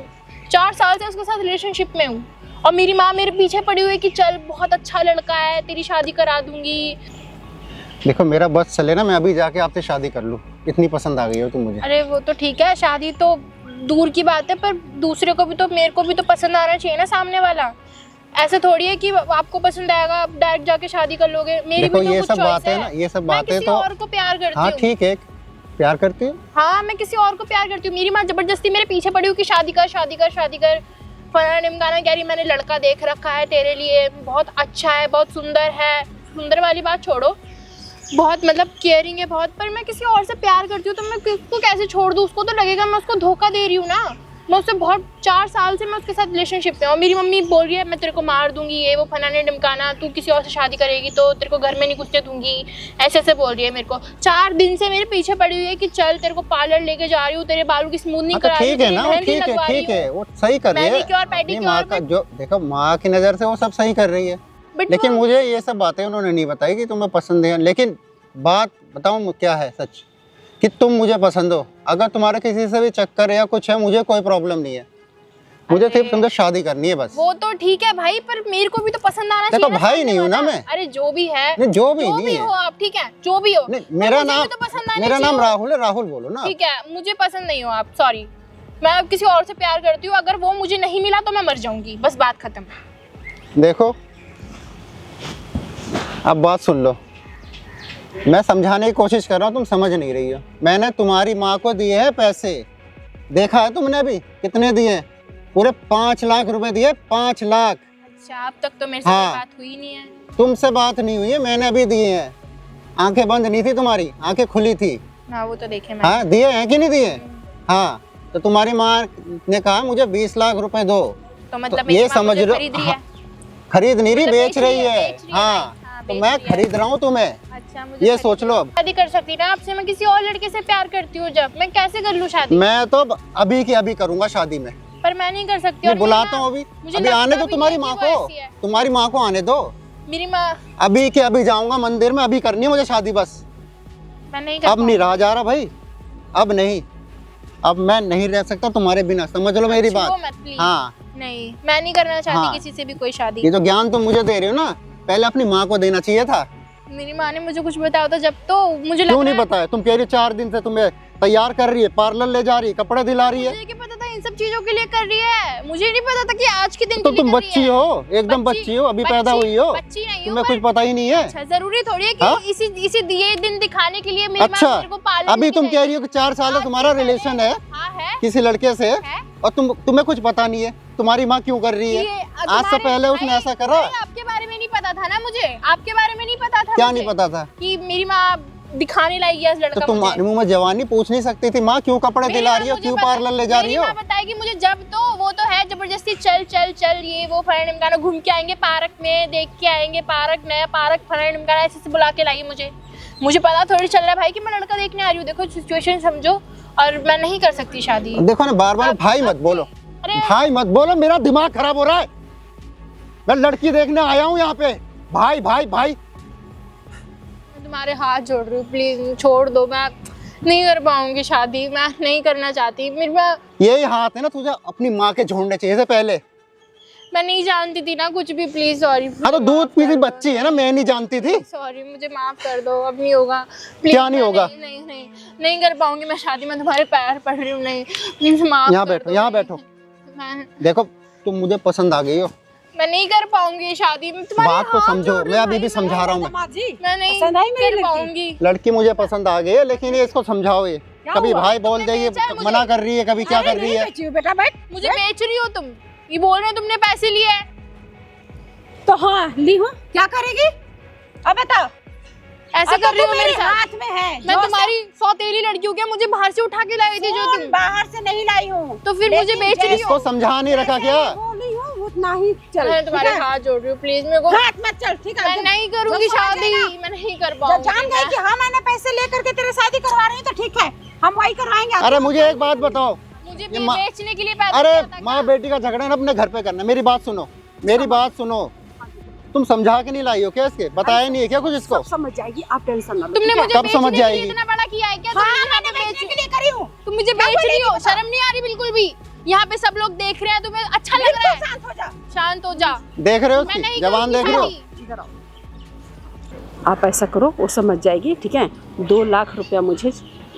Speaker 3: 4 साल से उसके साथ रिलेशनशिप में हूँ, और मेरी माँ मेरे पीछे पड़ी हुई है कि चल बहुत अच्छा लड़का है, तेरी शादी करा दूंगी।
Speaker 1: देखो मेरा बस चले ना, मैं अभी जाके आपसे शादी कर लूँ, इतनी पसंद आ गई हो तुम मुझे।
Speaker 3: अरे वो तो ठीक है, शादी तो दूर की बात है, पर दूसरे को भी तो, मेरे को भी तो पसंद आना चाहिए ना सामने वाला। ऐसे थोड़ी है कि आपको पसंद आएगा आप डायरेक्ट जाके शादी कर लोगे। मेरी
Speaker 1: देखो
Speaker 3: भी तो
Speaker 1: ये
Speaker 3: कुछ
Speaker 1: सब
Speaker 3: choice
Speaker 1: बातें ना, ये सब
Speaker 3: मैं
Speaker 1: बातें
Speaker 3: किसी
Speaker 1: तो
Speaker 3: और को प्यार करती
Speaker 1: हाँ
Speaker 3: हूँ।
Speaker 1: ठीक है, प्यार करती हूँ।
Speaker 3: हाँ, मैं किसी और को प्यार करती हूँ। मेरी माँ जबरदस्ती मेरे पीछे पड़ी हुई कि शादी कर, शादी कर, शादी कर, फलाना ढिमकाना, कह रही मैंने लड़का देख रखा है तेरे लिए, बहुत अच्छा है, बहुत सुंदर है। सुंदर वाली बात छोड़ो, बहुत मतलब केयरिंग है बहुत, पर मैं किसी और से प्यार करती हूँ तो मैं किसको कैसे छोड़ दूँ? उसको तो लगेगा मैं उसको धोखा दे रही हूँ ना। मैं उससे बहुत 4 साल से मैं उसके साथ रिलेशनशिप में, और मेरी मम्मी बोल रही है मैं तेरे को मार दूंगी, ये वो फलाने ढिमकाना, तू किसी और से शादी करेगी तो तेरे को घर में नहीं घुसने दूंगी, ऐसे ऐसे बोल रही है मेरे को। 4 दिन से मेरे पीछे पड़ी हुई है कि चल तेरे को पार्लर लेके जा रही हूँ, तेरे बालों की स्मूथनिंग
Speaker 1: हाँ तो
Speaker 3: करा रही हूँ,
Speaker 1: ठीक है
Speaker 3: तेरी
Speaker 1: ना,
Speaker 3: मेहंदी
Speaker 1: ठीक है,
Speaker 3: लगवा रही
Speaker 1: ठीक है,
Speaker 3: हूँ।
Speaker 1: वो सही कर रही है।
Speaker 3: मैनीक्योर,
Speaker 1: अपनी
Speaker 3: पेडीक्योर
Speaker 1: माँ का जो देखो, माँ की नज़र से वो सब सही कर रही है,
Speaker 3: But
Speaker 1: लेकिन
Speaker 3: वो-
Speaker 1: मुझे ये सब बातें उन्होंने नहीं बताई कि तुम्हें पसंद है। लेकिन बात बताऊँ क्या है सच, कि तुम मुझे पसंद हो। अगर तुम्हारे किसी से भी चक्कर या कुछ है, मुझे कोई प्रॉब्लम नहीं है, मुझे सिर्फ तुमसे शादी करनी है बस।
Speaker 3: वो तो ठीक है भाई, पर मेरे को भी तो पसंद आना
Speaker 1: देखो
Speaker 3: चाहिए ना
Speaker 1: भाई
Speaker 3: सामने
Speaker 1: नहीं हूँ ना
Speaker 3: वाला।
Speaker 1: मैं।
Speaker 3: अरे जो भी है,
Speaker 1: नहीं, जो भी नहीं है।
Speaker 3: हो आप, ठीक है, जो भी हो,
Speaker 1: नहीं,
Speaker 3: पर
Speaker 1: मेरा
Speaker 3: मुझे
Speaker 1: नाम
Speaker 3: भी तो पसंद आना
Speaker 1: मेरा नाम
Speaker 3: चाहिए।
Speaker 1: राहुल है, राहुल बोलो ना।
Speaker 3: ठीक है, मुझे पसंद नहीं हो आप, सॉरी। मैं अब किसी और से प्यार करती हूँ, अगर वो मुझे नहीं मिला तो मैं मर जाऊंगी, बस बात खत्म।
Speaker 1: देखो अब बात सुन लो, मैं समझाने की कोशिश कर रहा हूँ, तुम समझ नहीं रही हो। मैंने तुम्हारी माँ को दिए हैं पैसे, देखा है तुमने भी कितने दिए हैं? पूरे 5 लाख रुपए दिए, 5 लाख।
Speaker 3: अच्छा, अब तक तो मेरे से
Speaker 1: हाँ।
Speaker 3: कोई बात हुई नहीं है।
Speaker 1: तुमसे बात नहीं हुई है, मैंने अभी दिए हैं। आंखें बंद नहीं थी तुम्हारी, आंखें खुली थी।
Speaker 3: हाँ वो तो देखे मैंने।
Speaker 1: हाँ दिए हैं कि नहीं दिए? हाँ, तो तुम्हारी माँ ने कहा मुझे 20 लाख रुपए दो।
Speaker 3: तो मतलब
Speaker 1: तो
Speaker 3: मेरी
Speaker 1: ये
Speaker 3: माँ
Speaker 1: समझ
Speaker 3: मुझे
Speaker 1: लो,
Speaker 3: खरीद रही है।
Speaker 1: खरीद नहीं रही,
Speaker 3: मतलब
Speaker 1: बेच रही है।
Speaker 3: बेच रही है,
Speaker 1: हाँ,
Speaker 3: हाँ,
Speaker 1: तो
Speaker 3: बेच
Speaker 1: मैं
Speaker 3: रही है।
Speaker 1: खरीद रहा हूँ तुम्हें,
Speaker 3: अच्छा, मुझे
Speaker 1: ये
Speaker 3: खरीद
Speaker 1: सोच लो अब।
Speaker 3: शादी कर सकती ना आपसे, मैं किसी और लड़के से प्यार करती हूँ जब, मैं कैसे कर लूँ शादी?
Speaker 1: मैं तो अभी की अभी करूंगा शादी में।
Speaker 3: पर मैं नहीं कर सकती।
Speaker 1: मैं
Speaker 3: और
Speaker 1: बुलाता
Speaker 3: ना-
Speaker 1: हूँ अभी,
Speaker 3: मुझे
Speaker 1: अभी
Speaker 3: लगता
Speaker 1: आने दो
Speaker 3: भी
Speaker 1: तुम्हारी
Speaker 3: नहीं
Speaker 1: माँ
Speaker 3: कि वो
Speaker 1: को,
Speaker 3: ऐसी है।
Speaker 1: तुम्हारी माँ को आने दो।
Speaker 3: मेरी माँ,
Speaker 1: अभी के अभी जाऊंगा मंदिर में, अभी करनी है मुझे शादी बस।
Speaker 3: मैं नहीं कर
Speaker 1: अब नहीं
Speaker 3: पाऊंगी।
Speaker 1: रहा जा रहा भाई, अब नहीं, अब मैं नहीं रह सकता तुम्हारे बिना, समझ लो मेरी
Speaker 3: छुओ
Speaker 1: बात।
Speaker 3: मत प्लीज।
Speaker 1: हाँ,
Speaker 3: नहीं, मैं नहीं करना चाहती
Speaker 1: हाँ।
Speaker 3: किसी से भी कोई शादी।
Speaker 1: ये जो ज्ञान तुम मुझे दे रहे हो ना, पहले अपनी माँ को देना चाहिए था।
Speaker 3: मेरी माँ ने मुझे कुछ बताया था जब, तो मुझे लग
Speaker 1: क्यों
Speaker 3: रहा
Speaker 1: नहीं बताया? तुम कह रही हो 4 दिन से तुम्हें तैयार कर रही है, पार्लर ले जा रही है, कपड़े दिला रही है।
Speaker 3: मुझे क्या पता था इन सब चीजों के लिए कर रही है, मुझे नहीं पता था कि आज के दिन
Speaker 1: तो
Speaker 3: के लिए
Speaker 1: तुम
Speaker 3: कर रही
Speaker 1: बच्ची
Speaker 3: है।
Speaker 1: हो, एकदम बच्ची हो, अभी पैदा हुई हो,
Speaker 3: बच्ची नहीं हूँ
Speaker 1: तुम्हें
Speaker 3: पर-
Speaker 1: कुछ पता ही नहीं है।
Speaker 3: अच्छा, जरूरी थोड़ी है कि
Speaker 1: हाँ?
Speaker 3: इसी दिए दिन दिखाने के लिए मेरी माँ
Speaker 1: अच्छा,
Speaker 3: मेरे को पालने
Speaker 1: अभी
Speaker 3: लेके
Speaker 1: तुम कह
Speaker 3: जाएगी।
Speaker 1: रही हो कि 4 साल से
Speaker 3: आज
Speaker 1: तुम्हारा
Speaker 3: से पहले-
Speaker 1: रिलेशन है
Speaker 3: हाँ है।
Speaker 1: किसी लड़के से,
Speaker 3: है?
Speaker 1: और तुम्हें कुछ पता नहीं है तुम्हारी माँ क्यों कर रही है?
Speaker 3: ये
Speaker 1: आज से पहले उसने ऐसा करा?
Speaker 3: आपके बारे में नहीं पता था ना मुझे, आपके बारे में नहीं पता था
Speaker 1: क्या
Speaker 3: मुझे
Speaker 1: नहीं पता था?
Speaker 3: कि मेरी माँ दिखाने लाई है इस
Speaker 1: तो
Speaker 3: लड़का
Speaker 1: तुम
Speaker 3: मुझे।
Speaker 1: मुंह में जवानी पूछ नहीं सकती थी? माँ क्यों कपड़े
Speaker 3: मेरी
Speaker 1: दिला
Speaker 3: माँ
Speaker 1: रही हो,
Speaker 3: मुझे
Speaker 1: क्यों
Speaker 3: बता-
Speaker 1: पार्लर ले जा रही हो?
Speaker 3: मेरी माँ बताएगी मुझे जब, तो वो तो है जबरदस्ती, चल चल चल ये वो फलाना ढिमकाना, घूम के आएंगे पार्क में, देख के आएंगे पार्क, नया पार्क फलाना ढिमकाना, ऐसे बुला के लाई मुझे पता थोड़ी चल रहा है भाई कि मैं लड़का देखने आ रही हूँ। देखो सिचुएशन समझो, और मैं नहीं कर सकती शादी।
Speaker 1: देखो ना, बार बार भाई मत बोलो,
Speaker 3: अरे
Speaker 1: भाई मत बोलो, मेरा दिमाग खराब हो रहा है। मैं लड़की देखने आया हूँ यहाँ पे, भाई भाई भाई।
Speaker 3: मैं तुम्हारे हाथ जोड़ रही हूँ, प्लीज छोड़ दो, मैं नहीं कर पाऊंगी शादी, मैं नहीं करना चाहती। मेरी माँ,
Speaker 1: यही हाथ है ना, तुझे अपनी माँ के झोंडने चाहिए से पहले।
Speaker 3: मैं नहीं जानती थी ना कुछ भी, प्लीज सॉरी।
Speaker 1: हाँ तो दूध पीती बच्ची है ना, मैं नहीं जानती थी।
Speaker 3: सॉरी, मुझे माफ कर दो, अब नहीं होगा प्लीज।
Speaker 1: क्या नहीं होगा?
Speaker 3: नहीं कर पाऊंगी मैं शादी, मैं तुम्हारे पैर पड़ रही हूँ, नहीं प्लीज माफ
Speaker 1: यहाँ
Speaker 3: कर
Speaker 1: बैठो,
Speaker 3: दो।
Speaker 1: यहाँ बैठो।
Speaker 3: मैं
Speaker 1: देखो तुम मुझे पसंद आ गई हो,
Speaker 3: नहीं कर पाऊंगी शादी, मैं तुम्हारे
Speaker 1: बात को
Speaker 3: हाथ
Speaker 1: समझो।
Speaker 3: जोड़ रही
Speaker 1: मैं
Speaker 3: हूँ
Speaker 1: अभी भी
Speaker 3: भाई,
Speaker 1: समझा रहा हूँ।
Speaker 2: माँ जी,
Speaker 3: मैं नहीं
Speaker 2: पसंद आई मेरी
Speaker 3: कर
Speaker 2: लड़की?
Speaker 3: पाऊंगी।
Speaker 1: लड़की मुझे पसंद आ गई है, लेकिन ये इसको समझाओ। ये कभी
Speaker 2: हुआ?
Speaker 1: भाई बोल
Speaker 3: तुमने
Speaker 1: देगी,
Speaker 3: बेचा है मुझे?
Speaker 1: मना कर रही है, कभी क्या
Speaker 2: अरे
Speaker 1: कर रही
Speaker 2: नहीं
Speaker 1: है।
Speaker 2: बेची हूँ बेटा, बैठ।
Speaker 3: मुझे बेच रही हो तुम, ये बोल रहे हो तुमने पैसे लिए हैं।
Speaker 2: तो हाँ ली हूँ, क्या करेगी? अब बताओ।
Speaker 3: ऐसे कर रही हो मेरे साथ?
Speaker 2: हाथ में है।
Speaker 3: मैं
Speaker 2: जो
Speaker 3: तुम्हारी सौतेली लड़की हूँ क्या? मुझे बाहर से उठा के लाई थी जो
Speaker 2: फोन
Speaker 3: तुम,
Speaker 2: बाहर से नहीं लाई हूँ,
Speaker 3: तो फिर मुझे बेच रही हो।
Speaker 1: इसको समझा नहीं रखा क्या?
Speaker 2: बोली हूँ उतना ही चल।
Speaker 3: मैं तुम्हारे
Speaker 2: ठीक है?
Speaker 3: हाथ जोड़ रही हूँ, प्लीज मेरे को।
Speaker 2: हाथ मत चल, ठीक है?
Speaker 3: मैं
Speaker 2: जब-
Speaker 3: नहीं करूंगी
Speaker 2: जब समझ
Speaker 3: शादी,
Speaker 2: जाएगा,
Speaker 3: मैं नहीं कर
Speaker 2: जब
Speaker 3: पाऊंगी।
Speaker 2: जान गई कि हाँ मैंने पैसे लेकर के तेरे शादी करवा रही हूँ तो ठीक है, हम वही करवाएंगे।
Speaker 1: अरे मुझे एक बात बताओ,
Speaker 3: मुझे
Speaker 1: ये माँ-
Speaker 3: बेचने के लिए पैसे
Speaker 1: अरे
Speaker 3: दिया था क्या?
Speaker 1: माँ बेटी का झगड़ा ना अपने घर पे करना। मेरी बात सुनो, मेरी बात सुनो। तुम समझा के नहीं लाई हो क्या? इसके बताया नहीं है क्या कुछ इसको?
Speaker 2: सब समझ जाएगी, आप टेंशन ना लो।
Speaker 3: तुमने
Speaker 2: ठीक है?
Speaker 3: मुझे
Speaker 1: कब
Speaker 3: बेचने
Speaker 1: समझ
Speaker 3: के लिए
Speaker 1: जाएगी?
Speaker 3: इतना बड़ा किया है क्या?
Speaker 2: हाँ
Speaker 3: तुमने
Speaker 2: मैंने
Speaker 3: यहाँ पे
Speaker 2: बेचने के लिए करी हूँ।
Speaker 3: तुम मुझे
Speaker 2: क्या
Speaker 3: बेच रही
Speaker 2: बोलेगी
Speaker 3: हो,
Speaker 2: बता?
Speaker 3: शर्म नहीं आ रही बिल्कुल भी? यहाँ पे सब लोग देख रहे हैं, तुम्हें अच्छा लग रहा है?
Speaker 2: बिल्कुल शांत हो जा।
Speaker 3: शांत हो जा।
Speaker 1: देख रहे हो
Speaker 3: मैं
Speaker 1: उसकी
Speaker 3: नहीं
Speaker 1: जवान, देख
Speaker 3: करूंगी
Speaker 1: रहे हो?
Speaker 3: शादी।
Speaker 2: इधर आओ। आप ऐसा करो, वो समझ जाएगी, ठीक है? 2 लाख रुपया मुझे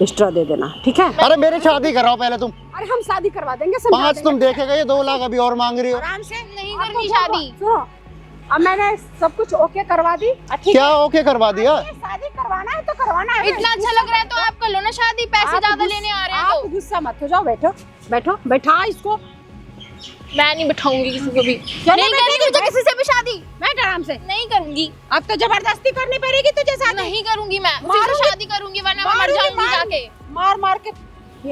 Speaker 2: एक्स्ट्रा दे देना, ठीक है?
Speaker 1: अरे मेरी शादी कराओ पहले तुम।
Speaker 2: अरे हम शादी करवा देंगे, समझा
Speaker 1: 5
Speaker 2: देंगे।
Speaker 1: तुम देखेगा, ये 2 लाख अभी और मांग रही हो।
Speaker 2: आराम से
Speaker 3: नहीं
Speaker 2: आपको
Speaker 3: करनी
Speaker 2: बोलो,
Speaker 3: शादी।
Speaker 2: सुनो, अब मैंने सब कुछ ओके करवा दी, ठीक
Speaker 1: क्या ओके करवा दिया?
Speaker 2: है? शादी करवाना है तो करवाना है।
Speaker 3: इतना अच्छा लग रहा है तो आप कर लो ना शादी, पैसे
Speaker 2: आप
Speaker 3: ज्यादा
Speaker 2: गुस्सा-
Speaker 3: लेने आ रहे हैं
Speaker 2: आप
Speaker 3: तो।
Speaker 2: गुस्सा मत हो जाओ, बैठो बैठो, बैठा इसको।
Speaker 3: मैं नहीं बिठाऊंगी किसी को भी,
Speaker 2: क्यों नहीं
Speaker 3: नहीं करनी
Speaker 2: बैठेगी?
Speaker 3: मुझे किसी से भी शादी,
Speaker 2: बैठ आराम से।
Speaker 3: नहीं करूंगी,
Speaker 2: अब तो जबरदस्ती करनी पड़ेगी तुझे शादी।
Speaker 3: नहीं करूंगी मैं, उसी से
Speaker 2: मारूंगी-
Speaker 3: शादी करूंगी वरना मैं मर
Speaker 2: मारूंगी,
Speaker 3: जाऊंगी
Speaker 2: मार-
Speaker 3: जाके,
Speaker 2: मार मार के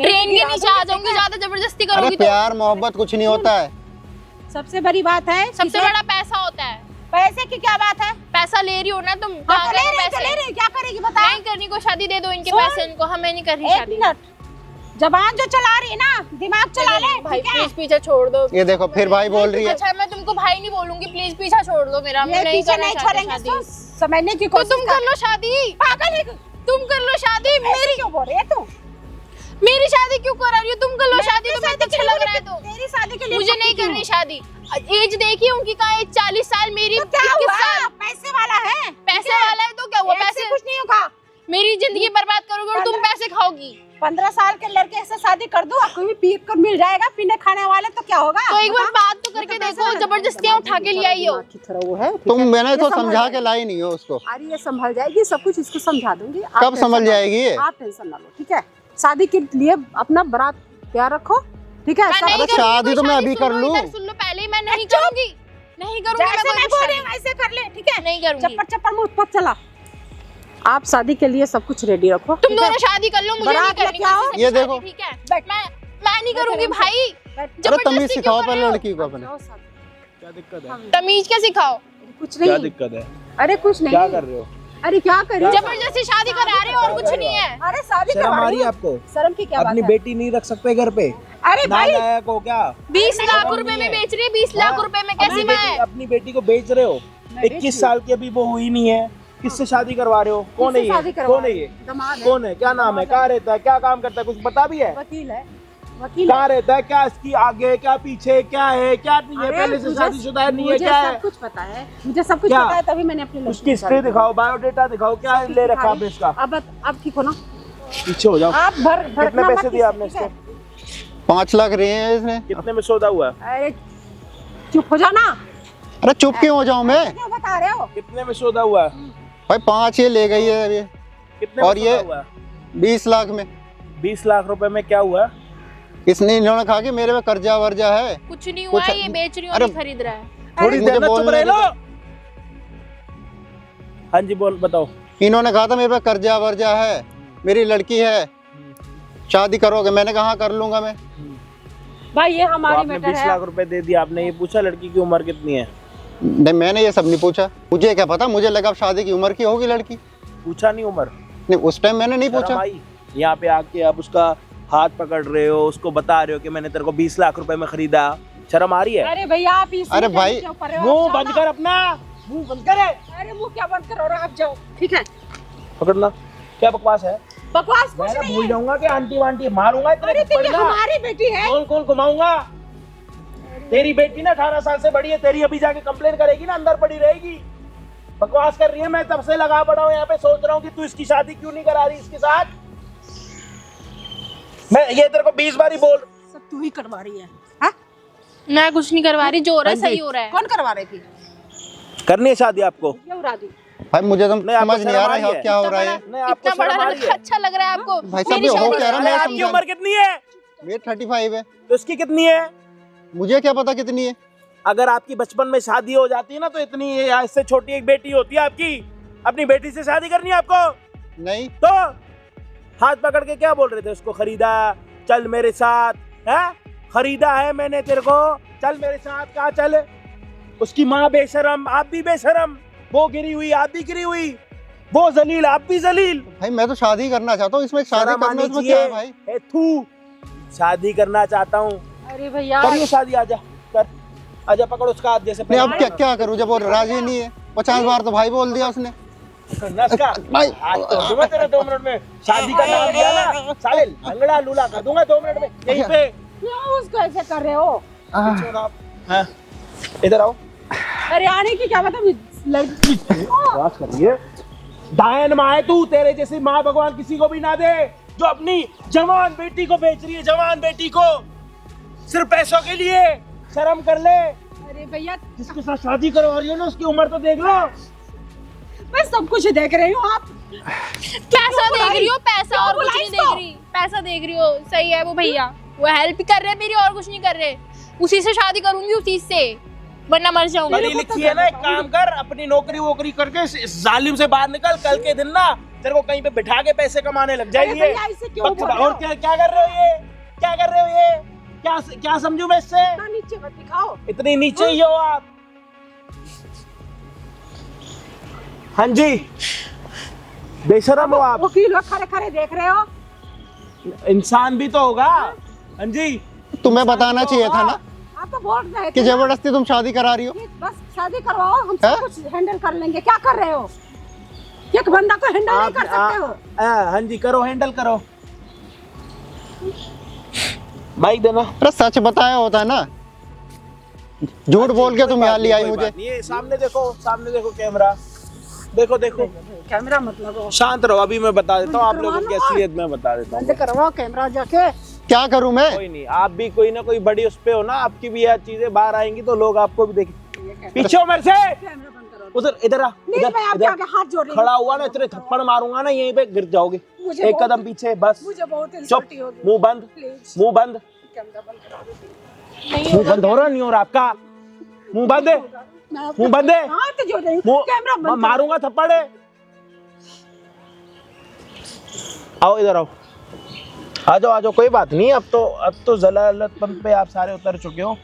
Speaker 3: ट्रेन के नीचे आ जाऊंगी, ज्यादा जबरदस्ती
Speaker 1: अरे
Speaker 3: करूंगी तो।
Speaker 1: प्यार मोहब्बत कुछ नहीं होता है।
Speaker 2: सबसे बड़ी बात है,
Speaker 3: सबसे
Speaker 2: किसे-
Speaker 3: बड़ा पैसा होता है।
Speaker 2: पैसे की क्या बात है?
Speaker 3: पैसा ले रही हो ना तुम,
Speaker 2: हाँ,
Speaker 3: कहाँ
Speaker 2: तो ले
Speaker 3: गए
Speaker 2: रही, तो
Speaker 3: पैसे?
Speaker 2: ले रही, क्या करेगी बता?
Speaker 3: नहीं करनी को शादी, दे दो इनके
Speaker 2: सुन।
Speaker 3: पैसे इनको, हमें नहीं करनी
Speaker 2: एक
Speaker 3: शादी।
Speaker 2: मिनट, जबान जो चला रही है ना, दिमाग चला ले,
Speaker 3: भाई
Speaker 2: ठीक है?
Speaker 3: प्लीज पीछे छोड़ दो।
Speaker 1: ये देखो फिर भाई बोल रही है।
Speaker 3: अच्छा मैं तुमको भाई नहीं बोलूंगी, प्लीज पीछा छोड़ दो मेरा, मैं
Speaker 2: ये
Speaker 3: नहीं
Speaker 2: पीछे
Speaker 3: करना
Speaker 2: नहीं
Speaker 3: चाहती
Speaker 2: छोड़ेंगे,
Speaker 3: शादी।
Speaker 2: सुन, समझने की
Speaker 3: तो
Speaker 2: कोशिश
Speaker 3: तुम कर लो शादी,
Speaker 2: पागल है तू?
Speaker 3: तुम कर लो शादी,
Speaker 2: मेरी क्यों बोल रही है तू?
Speaker 3: मेरी शादी क्यों करा रही हो? तुम कर लो शादी,
Speaker 2: तेरी
Speaker 3: तुम्हें
Speaker 2: शादी
Speaker 3: अच्छा
Speaker 2: के
Speaker 3: लग
Speaker 2: लिए
Speaker 3: रहा है तो।
Speaker 2: तेरी शादी के लिए
Speaker 3: मुझे नहीं
Speaker 2: पक्की
Speaker 3: करनी
Speaker 2: हूँ।
Speaker 3: शादी, एज देखी उनकी कहाँ है? 40 साल, मेरी
Speaker 2: तो क्या
Speaker 3: 21
Speaker 2: हुआ?
Speaker 3: साल।
Speaker 2: पैसे वाला है,
Speaker 3: पैसे वाला है तो क्या हुआ?
Speaker 2: पैसे
Speaker 3: पैसे
Speaker 2: कुछ नहीं होगा।
Speaker 3: मेरी जिंदगी बर्बाद करोगे और तुम
Speaker 2: 15
Speaker 3: पैसे खाओगी।
Speaker 2: 15 साल के लड़के से शादी कर दो, आपको भी पी कर मिल जाएगा पीने खाने वाले, तो क्या होगा?
Speaker 3: तो एक बार बात तो करके देखो, जबरदस्तियां उठा के ले आई हो।
Speaker 2: की तरह वो है, ठीक
Speaker 1: तुम
Speaker 2: है?
Speaker 1: मैंने
Speaker 2: ये
Speaker 1: तो
Speaker 2: संभल
Speaker 1: समझा के
Speaker 2: जाएगी।
Speaker 1: लाई नहीं हो उसको।
Speaker 2: अरे ये संभल जाएगी, सब कुछ इसको समझा दूंगी। आप
Speaker 1: कब
Speaker 2: टेंशन
Speaker 1: समझ
Speaker 2: ना लो।
Speaker 1: जाएगी ये?
Speaker 2: आप टेंशन ना लो, ठीक है? शादी के लिए अपना बड़ा प्यार रखो, ठीक है?
Speaker 3: मैं
Speaker 2: सब
Speaker 3: नहीं
Speaker 1: अरे
Speaker 3: करूंगी
Speaker 1: शादी
Speaker 3: कोई
Speaker 1: तो मैं
Speaker 3: शादी,
Speaker 1: अभी
Speaker 3: सुन
Speaker 1: कर
Speaker 3: लो,
Speaker 1: लूं।
Speaker 3: इधर सुन लो पहले ही, मैं नहीं करूंगी, नहीं करूंगी
Speaker 2: जैसे
Speaker 3: मैं
Speaker 2: मैं
Speaker 3: कोई
Speaker 2: बोल रही
Speaker 3: शादी।
Speaker 2: हूं वैसे कर ले, ठीक है?
Speaker 3: नहीं करूंगी।
Speaker 2: चप्पड़ चप्पड़ मुंह पर चला। आप शादी के लिए सब कुछ रेडी रखो।
Speaker 3: तुम
Speaker 2: ठीक है?
Speaker 3: दोनों शादी कर लो, मुझे नहीं
Speaker 2: बारात
Speaker 3: करनी
Speaker 2: लेके आओ।
Speaker 3: किसी से
Speaker 1: ये
Speaker 3: भी
Speaker 1: देखो।
Speaker 3: शादी, ठीक है?
Speaker 2: बैठ।
Speaker 3: मैं नहीं करूंगी भाई,
Speaker 1: अरे
Speaker 3: जबरदस्ती
Speaker 1: तमीज
Speaker 3: क्यों
Speaker 1: सिखाओ
Speaker 3: कर
Speaker 1: पहले
Speaker 3: रहे हो?
Speaker 1: लड़की को अपने।
Speaker 2: जाओ शादी।
Speaker 4: क्या दिक्कत है?
Speaker 3: तमीज क्या सिखाओ?
Speaker 2: कुछ
Speaker 4: क्या
Speaker 2: नहीं।
Speaker 4: दिक्कत है?
Speaker 2: अरे कुछ नहीं।
Speaker 4: क्या कर रहे हो?
Speaker 2: अरे क्या करें?
Speaker 3: जबरदस्ती शादी करा रहे हो और कुछ नहीं है।
Speaker 2: अरे शादी
Speaker 4: शर्म
Speaker 2: करवा
Speaker 4: आ
Speaker 2: रही
Speaker 4: रही है
Speaker 2: हूं।
Speaker 4: आपको?
Speaker 2: शर्म की क्या बात
Speaker 4: अपनी
Speaker 2: है?
Speaker 4: बेटी नहीं रख सकते घर पे?
Speaker 2: अरे भाई
Speaker 4: नालायक हो क्या?
Speaker 3: 20 लाख रुपए में बेच रही है, 20 लाख रुपए में कैसी मैं?
Speaker 4: अपनी बेटी को बेच रहे हो? 21 साल की अभी वो हुई नहीं है, किससे शादी करवा रहे हो? कौन है
Speaker 2: किससे शादी
Speaker 4: ये?
Speaker 2: करवा
Speaker 4: कौन है
Speaker 2: रहे
Speaker 4: ये?
Speaker 2: हो? दामाद है।
Speaker 4: कौन है? क्या नाम है? कहाँ रहता है? क्या काम करता है? कुछ पता भी है?
Speaker 2: वकील है। वकील है।
Speaker 4: कहाँ रहता है? क्या इसकी आगे, क्या पीछे, क्या है, क्या नहीं है?
Speaker 2: अरे
Speaker 4: पहले से
Speaker 2: मुझे-
Speaker 4: शादीशुदा है, नहीं है,
Speaker 2: मुझे
Speaker 4: क्या
Speaker 2: सब
Speaker 4: है?
Speaker 2: कुछ पता है, मुझे सब कुछ
Speaker 4: क्या?
Speaker 2: पता है, तभी मैंने अपनी लड़की
Speaker 4: उसकी
Speaker 2: की
Speaker 4: हिस्ट्री
Speaker 2: शादी
Speaker 4: दिखाओ, बायोडेटा दिखाओ, क्या
Speaker 2: की।
Speaker 4: ले रखा
Speaker 2: दिखा
Speaker 4: आपने
Speaker 2: दी।
Speaker 4: इसका?
Speaker 2: अब ठीक हो ना?
Speaker 4: पीछे हो जाओ।
Speaker 2: आप
Speaker 4: कितने
Speaker 2: भड़कना
Speaker 4: पैसे
Speaker 2: मत
Speaker 4: दिए आपने
Speaker 2: किसी, ठीक
Speaker 4: इसके?
Speaker 1: 5 लाख रहे हैं इसने।
Speaker 4: कितने में सौदा हुआ?
Speaker 2: है? अरे चुप हो जाओ ना।
Speaker 1: अरे चुप क्यों हो जाऊं मैं?
Speaker 2: क्या बता रहे हो?
Speaker 4: कितने में सौदा हुआ?
Speaker 1: भाई 5 ये ले गई है अभी।
Speaker 4: कितने में
Speaker 1: और ये-
Speaker 4: सौदा हुआ?
Speaker 1: 20 लाख में
Speaker 4: 20 लाख रुपए में क्या हुआ?
Speaker 1: इसने इन्होंने कहा कि मेरे पे कर्जा वर्जा है।
Speaker 3: कुछ नहीं हुआ
Speaker 1: कुछ-
Speaker 3: है, ये बेच रही हूँ,
Speaker 1: अरे-
Speaker 3: नहीं खरीद रहा है।
Speaker 4: थोड़ी
Speaker 1: मुझे
Speaker 4: देर में चुप
Speaker 1: बोलने
Speaker 4: रह लो।
Speaker 1: दो।
Speaker 4: हाँ जी बोल, बताओ।
Speaker 1: इन्होंने कहा था मेरे पे कर्जा वर्जा है, मेरी लड़की है, शादी करोगे? मैंने कहा हाँ, कर लूंगा मैं।
Speaker 2: भाई ये
Speaker 4: तो
Speaker 2: हमारी
Speaker 4: आपने
Speaker 2: मैटर
Speaker 4: 20
Speaker 2: है।
Speaker 4: लाख रुपए दे दिए, आपने ये पूछा लड़की की उम्र कितनी है?
Speaker 1: नहीं मैंने ये सब नहीं पूछा, मुझे क्या पता, मुझे लगा अब शादी की उम्र की होगी लड़की।
Speaker 4: पूछा नहीं उम्र?
Speaker 1: नहीं उस टाइम मैंने नहीं
Speaker 4: शर्म
Speaker 1: पूछा।
Speaker 4: आई? यहाँ पे आके आप उसका हाथ पकड़ रहे हो, उसको बता रहे हो कि मैंने तेरे को 20 लाख रुपए में खरीदा। शर्म आ रही है?
Speaker 2: अरे भैया आप इसी
Speaker 1: अरे
Speaker 2: में
Speaker 1: भाई,
Speaker 2: क्यों पड़ रहे हो?
Speaker 4: मुंह
Speaker 2: आप जाओ
Speaker 4: बंद
Speaker 2: ना।
Speaker 4: कर अपना, मुंह बंद कर।
Speaker 2: अरे मुंह क्या बंद करो, आप जाओ, ठीक है?
Speaker 4: पकड़ना। क्या बकवास है?
Speaker 2: बकवास
Speaker 4: मैं
Speaker 2: कुछ
Speaker 4: ना
Speaker 2: नहीं
Speaker 4: भूल
Speaker 2: है।
Speaker 4: जाऊंगा कि आंटी वांटी मारूंगा इतने
Speaker 2: अरे
Speaker 4: थप्पड़
Speaker 2: तो ये
Speaker 4: ना।
Speaker 2: हमारी बेटी है।
Speaker 4: कौन कौन घुमाऊंगा? तेरी बेटी ना 18 साल से बड़ी है, तेरी अभी जाके कंप्लेन करेगी ना, अंदर पड़ी रहेगी। बकवास कर रही है, मैं तब से लगा पड़ा हूँ यहाँ पे, सोच रहा हूँ कि तू इसकी शादी क्यों नहीं करा रही इसके साथ। मैं ये तेरे को 20 बार ही बोल।
Speaker 2: सब तू ही करवा रही है। हाँ?
Speaker 3: मैं कुछ नहीं करवा रही, जो हो रहा है
Speaker 4: हाँ जी।
Speaker 3: सही हो रहा है।
Speaker 2: कौन करवा रही थी?
Speaker 4: करनी है शादी आपको?
Speaker 2: ये उड़ा दी।
Speaker 1: भाई मुझे तो
Speaker 4: नहीं, आपको
Speaker 1: समझ नहीं आ
Speaker 4: शर्म
Speaker 1: रहा
Speaker 4: आ रही
Speaker 1: है
Speaker 4: है?
Speaker 1: क्या हो रहा है।
Speaker 4: नहीं, आपको
Speaker 3: इतना बड़ा
Speaker 4: शर्म आ रही
Speaker 3: लड़का
Speaker 4: है?
Speaker 3: अच्छा लग रहा है आपको?
Speaker 1: भाई साहब,
Speaker 3: मेरी
Speaker 1: ये हो
Speaker 3: शादी
Speaker 1: क्या रहा है?
Speaker 3: करो।
Speaker 1: मैं
Speaker 4: आपकी
Speaker 1: समझा
Speaker 4: उम्र कितनी है?
Speaker 1: मेरी 35 है,
Speaker 4: तो इसकी कितनी है?
Speaker 1: मुझे क्या पता कितनी है।
Speaker 4: अगर आपकी बचपन में शादी हो जाती है ना, तो इतनी इससे छोटी एक बेटी होती है आपकी। अपनी बेटी से शादी करनी है आपको?
Speaker 1: नहीं
Speaker 4: तो हाथ पकड़ के क्या बोल रहे थे उसको? खरीदा, चल मेरे साथ है, खरीदा है मैंने तेरे को, चल मेरे साथ। कहाँ चल? उसकी माँ बेशरम, आप भी बेशरम। वो गिरी हुई, आप भी गिरी हुई। वो जलील, आप भी जलील।
Speaker 1: भाई मैं तो शादी करना चाहता हूँ, इसमें शादी
Speaker 4: शर्म
Speaker 1: करना
Speaker 4: आनी
Speaker 1: इसमें क्या है
Speaker 4: चाहिए।
Speaker 1: भाई?
Speaker 4: ए, थू, शादी करना चाहता हूँ।
Speaker 2: अरे भैया
Speaker 4: करिए शादी, आजा कर, आजा पकड़ उसका हाथ जैसे
Speaker 1: नहीं अब
Speaker 4: पहले।
Speaker 1: क्या करूँ जब वो राजी नहीं है? 50 बार तो भाई बोल दिया उसने।
Speaker 4: नस का
Speaker 1: भाई
Speaker 4: आज तो दूंगा तेरे 2 मिनट में। शादी का नाम दिया ना, साले लंगड़ा लूला कर दूंगा 2 मिनट में यहीं पे।
Speaker 2: क्यों उसको ऐसे कर रहे हो?
Speaker 4: हाँ, इधर आओ।
Speaker 2: अरे आने की क्या मतलब लड़की।
Speaker 4: बात करिए। डायन माँ है तू, तेरे जैसी माँ भगवान किसी को भी ना दे, जो अपनी जवान बेटी को बेच रही है, जवान बेटी को सिर्फ पैसों के लिए। शर्म कर ले।
Speaker 2: अरे भैया
Speaker 4: जिसके साथ शादी करवा रही हो ना, उसकी उम्र तो देख लो।
Speaker 2: मैं सब कुछ देख रही हूँ। आप
Speaker 3: पैसा देख रही हो, पैसा, और कुछ
Speaker 2: बुलाई
Speaker 3: नहीं
Speaker 2: इसको?
Speaker 3: देख रही। पैसा देख रही हो, सही है वो भैया, वो हेल्प कर रहे हैं मेरी, और कुछ नहीं कर रहे। उसी से शादी करूंगी, उसी से, वरना मर जाऊंगी।
Speaker 4: पढ़ी लिखी है ना, एक काम कर, अपनी नौकरी वोकरी करके इस जालिम से बाहर निकल। कल के दिन ना तेरे को कहीं पे बिठा के पैसे कमाने लग जाएगी।
Speaker 2: अरे भैया, इसे क्यों बोल रहे हो?
Speaker 4: और क्या कर रहे हो ये? क्या कर रहे हो ये? क्या समझू मैं इससे?
Speaker 2: इतना नीचे मत दिखाओ।
Speaker 4: इतनी नीचे ही हो आप। हाँ जी, बेशरम हो आप।
Speaker 2: वकील हो, खड़े खड़े देख रहे हो।
Speaker 4: इंसान भी तो होगा। हाँ जी,
Speaker 1: तुम्हें बताना चाहिए था ना
Speaker 2: आप तो बोल रहे थे
Speaker 1: कि
Speaker 2: ना
Speaker 1: जबरदस्ती तुम शादी करा रही हो।
Speaker 2: कि बस शादी करवाओ, हम
Speaker 1: हाँ?
Speaker 2: सब कुछ हैंडल कर लेंगे। क्या कर रहे हो? एक बंदा को हैंडल नहीं कर सकते हो?
Speaker 4: हाँ जी, करो, हैंडल करो। भाई देना।
Speaker 1: अरे सच बताया होता ना, झूठ बोल के तुम यहाँ ले आई मुझे।
Speaker 4: ये सामने देखो, सामने देखो कैमरा, देखो देखो।
Speaker 2: कैमरा मत लगाओ,
Speaker 4: शांत रहो, अभी मैं बता देता हूँ आप लोगों की असलियत मैं बता देता हूँ।
Speaker 2: बंद करवाओ कैमरा जाके।
Speaker 1: क्या करूं मैं?
Speaker 4: कोई नहीं, आप भी कोई ना कोई बड़ी उस पे हो ना, आपकी भी यह चीजें बाहर आएंगी तो लोग आपको भी देखेंगे। पीछे हो मेरे से,
Speaker 2: कैमरा बंद करो।
Speaker 4: उधर इधर आ,
Speaker 2: नहीं,
Speaker 4: इधर
Speaker 2: मैं आपके
Speaker 4: इधर
Speaker 2: आगे हाथ जोड़ रही
Speaker 4: खड़ा
Speaker 2: हूँ।
Speaker 4: हुआ ना, इतने थप्पड़ मारूंगा ना, यहीं पे गिर जाओगे।
Speaker 2: मुझे
Speaker 4: एक
Speaker 2: बहुत-
Speaker 4: कदम पीछे, बस
Speaker 2: मुझे बहुत
Speaker 4: चुप,
Speaker 2: इंसल्टी होगी।
Speaker 4: मुंह बंद,
Speaker 2: प्लीज।
Speaker 4: मुंह बंद।
Speaker 2: कैमरा बंद करा देती हूँ।
Speaker 4: मुंह बंद हो रहा नहीं हो रहा आपका? मुंह बंद है, मुंह बंद है,
Speaker 2: हाँ तो जो नहीं
Speaker 4: मुंह
Speaker 2: कैमरा
Speaker 4: मैं
Speaker 2: बंद
Speaker 4: मारूंगा थप्पड़ है। आओ इधर आओ, आ जाओ, कोई बात नहीं। अब तो जलालतपन पे आप सारे उतर चुके हो।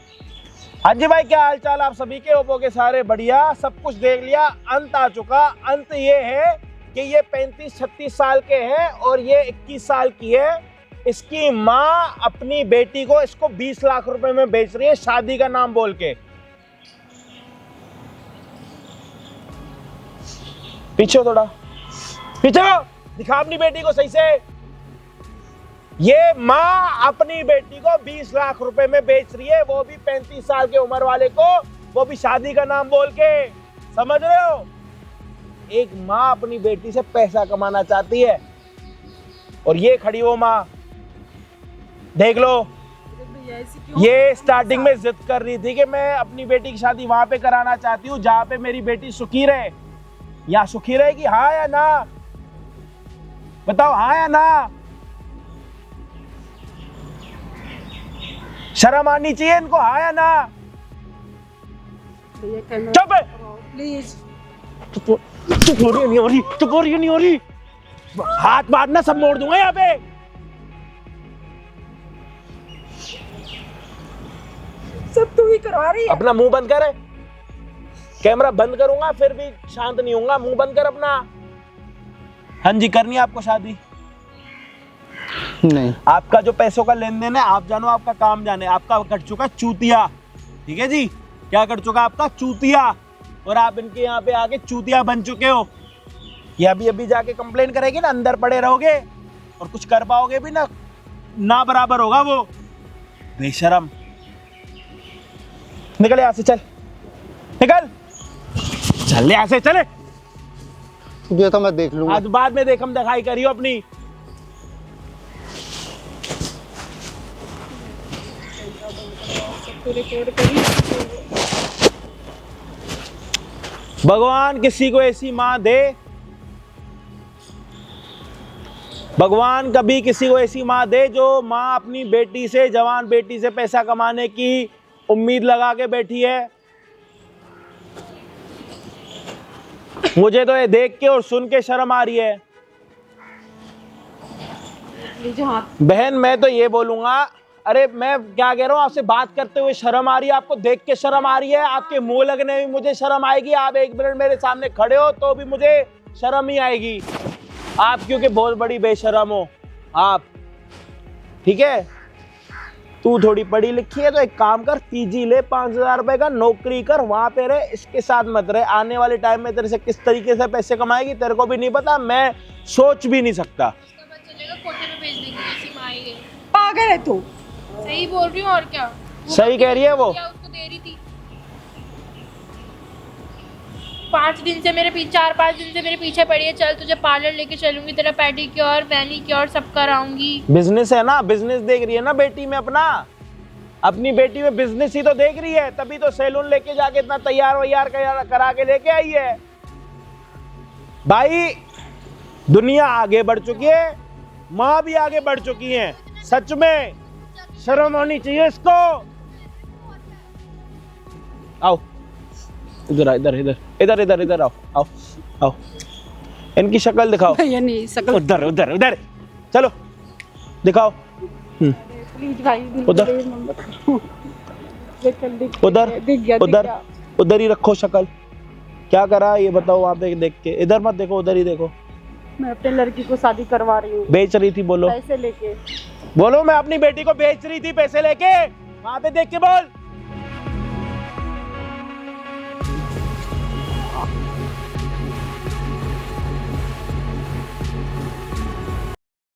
Speaker 4: हाँ जी भाई, क्या हाल चाल आप सभी के? होगे सारे बढ़िया, सब कुछ देख लिया, अंत आ चुका। अंत ये है कि ये 35-36 साल के हैं और ये 21 साल की है। इसकी माँ अपनी बेटी को इसको 20 लाख रुपए में बेच रही है शादी का नाम बोल के। पीछे थोड़ा पीछे दिखा अपनी बेटी को सही से। ये माँ अपनी बेटी को 20 लाख रुपए में बेच रही है, वो भी 35 साल के उम्र वाले को, वो भी शादी का नाम बोल के। समझ रहे हो? एक माँ अपनी बेटी से पैसा कमाना चाहती है और ये खड़ी वो माँ, देख लो। ये स्टार्टिंग में जिद कर रही थी कि मैं अपनी बेटी की शादी वहां पे कराना चाहती हूँ जहां पे मेरी बेटी सुखी रहे। या सुखी रहेगी, हाँ या ना? बताओ, हाँ या ना? शर्म आनी चाहिए इनको, हाँ या ना? चुप है,
Speaker 2: प्लीज।
Speaker 4: चुप हो रही नहीं हो रही, चुप हो रही नहीं हो रही। हाथ मारना सब मोड़ दूंगा यहाँ पे।
Speaker 2: सब तू ही करवा रही है।
Speaker 4: अपना मुंह बंद कर। कैमरा बंद करूंगा फिर भी शांत नहीं होऊंगा। मुंह बंद कर अपना। हाँ जी, करनी है आपको शादी?
Speaker 1: नहीं,
Speaker 4: आपका जो पैसों का लेन देन है आप जानो, आपका काम जाने। आपका कट चुका चूतिया, ठीक है जी? क्या कट चुका आपका? चूतिया। और आप इनके यहाँ पे आके चूतिया बन चुके हो। ये अभी जाके कंप्लेन करेगी ना, अंदर पड़े रहोगे और कुछ कर पाओगे भी ना बराबर होगा वो। बेशरम, निकल यहाँ से, चल निकल, चल यहाँ से, चले।
Speaker 1: ये तो मैं देख लूंगा।
Speaker 4: आज बाद में देखम दिखाई करियो अपनी। भगवान किसी को ऐसी माँ दे, भगवान कभी किसी को ऐसी माँ दे जो माँ अपनी बेटी से, जवान बेटी से पैसा कमाने की उम्मीद लगा के बैठी है। मुझे तो ये देख के और सुन के शर्म आ रही है। बहन मैं तो ये बोलूंगा, अरे मैं क्या कह रहा हूँ, आपसे बात करते हुए शर्म आ रही है, आपको देख के शर्म आ रही है, आपके मुंह लगने में मुझे शर्म आएगी। आप 1 मिनट मेरे सामने खड़े हो तो भी मुझे शर्म ही आएगी। आप क्योंकि बहुत बड़ी बेशर्म हो आप, ठीक है? तू थोड़ी पढ़ी लिखी है तो एक काम कर, पीजी ले, 5000 रुपए का नौकरी कर, वहां पे रहे, इसके साथ मत रहे। आने वाले टाइम में तेरे से किस तरीके से पैसे कमाएगी तेरे को भी नहीं पता, मैं सोच भी नहीं सकता।
Speaker 2: पागल है तू।
Speaker 3: सही बोल रही हूँ, और क्या?
Speaker 4: सही कह रही है वो।
Speaker 3: उसको दे रही थी 5 दिन से मेरे पीछे, 4-5 दिन से मेरे पीछे पड़ी है। चल तुझे पार्लर लेके चलूंगी, तेरा पेडिक्योर, मैनिक्योर सब कराऊंगी।
Speaker 4: बिजनेस है ना, बिजनेस देख रही है ना बेटी में अपना, अपनी बेटी में बिजनेस ही तो देख रही है, तभी तो सैलून लेके जाके इतना तैयार करा के लेके आई है। भाई दुनिया आगे बढ़ चुकी है, माँ भी आगे बढ़ चुकी है, सच में शर्म होनी चाहिए इसको। आओ इधर, इधर इधर इधर इधर इधर आओ आओ आओ, इनकी शक्ल दिखाओ।
Speaker 2: भैया नहीं, शक्ल
Speaker 4: उधर उधर उधर चलो दिखाओ।
Speaker 2: प्लीज भाई,
Speaker 4: उधर उधर उधर उधर ही रखो शक्ल। क्या करा ये बताओ? वहां पे देख के, इधर मत देखो, उधर ही देखो।
Speaker 2: मैं अपने लड़की को शादी करवा रही हूँ।
Speaker 4: बेच रही थी, बोलो
Speaker 2: पैसे लेके।
Speaker 4: बोलो, मैं अपनी बेटी को बेच रही थी पैसे लेके। वहां पे देख के बोल।